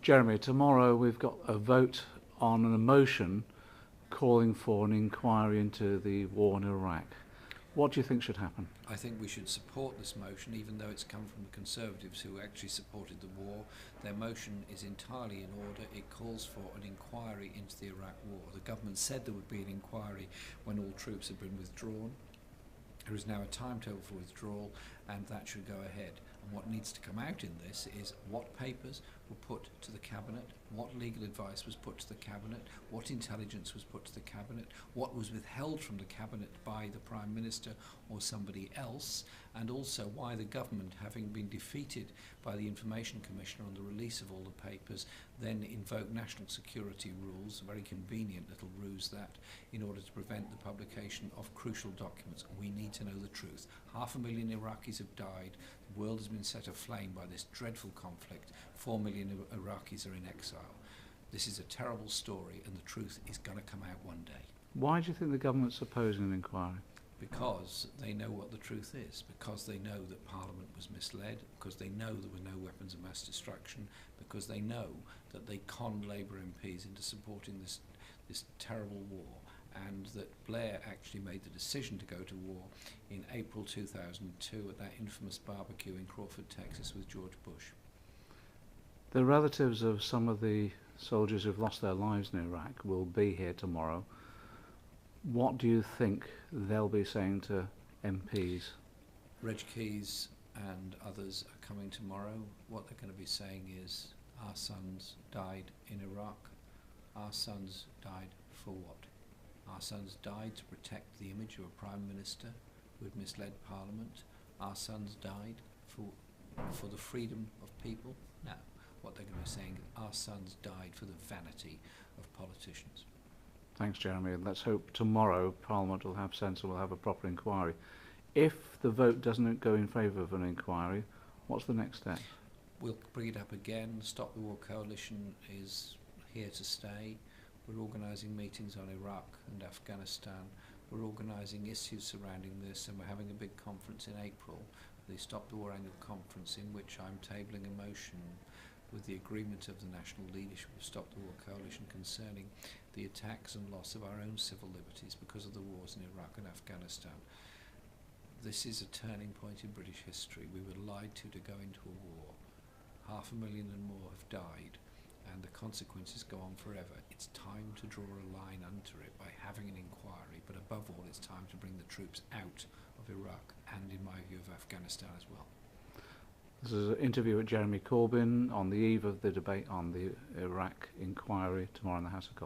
Jeremy, tomorrow we've got a vote on a motion calling for an inquiry into the war in Iraq. What do you think should happen? I think we should support this motion, even though it's come from the Conservatives who actually supported the war. Their motion is entirely in order. It calls for an inquiry into the Iraq war. The government said there would be an inquiry when all troops had been withdrawn. There is now a timetable for withdrawal, and that should go ahead. And what needs to come out in this is what papers were put to the Cabinet, what legal advice was put to the Cabinet, what intelligence was put to the Cabinet, what was withheld from the Cabinet by the Prime Minister or somebody else, and also why the government, having been defeated by the Information Commissioner on the release of all the papers, then invoked national security rules, a very convenient little ruse that, in order to prevent the publication of crucial documents. We need to know the truth. 500,000 Iraqis have died. The world has been set aflame by this dreadful conflict. 4 million Iraqis are in exile. This is a terrible story, and the truth is going to come out one day. Why do you think the government's opposing an inquiry? Because they know what the truth is, because they know that Parliament was misled, because they know there were no weapons of mass destruction, because they know that they conned Labour MPs into supporting this terrible war, and that Blair actually made the decision to go to war in April 2002 at that infamous barbecue in Crawford, Texas with George Bush. The relatives of some of the soldiers who've lost their lives in Iraq will be here tomorrow. What do you think they'll be saying to MPs? Reg Keys and others are coming tomorrow. What they're going to be saying is, our sons died in Iraq. Our sons died for what? Our sons died to protect the image of a Prime Minister who had misled Parliament. Our sons died for the freedom of people. No. What they're going to be saying is, our sons died for the vanity of politicians. Thanks, Jeremy. And let's hope tomorrow Parliament will have sense and will have a proper inquiry. If the vote doesn't go in favour of an inquiry, what's the next step? We'll bring it up again. The Stop the War Coalition is here to stay. We're organising meetings on Iraq and Afghanistan. We're organising issues surrounding this, and we're having a big conference in April, the Stop the War Annual Conference, in which I'm tabling a motion with the agreement of the national leadership of Stop the War Coalition concerning the attacks and loss of our own civil liberties because of the wars in Iraq and Afghanistan. This is a turning point in British history. We were lied to go into a war. 500,000 and more have died, and the consequences go on forever. It's time to draw a line under it by having an inquiry, but above all, it's time to bring the troops out of Iraq and, in my view, of Afghanistan as well. This is an interview with Jeremy Corbyn on the eve of the debate on the Iraq inquiry tomorrow in the House of Commons.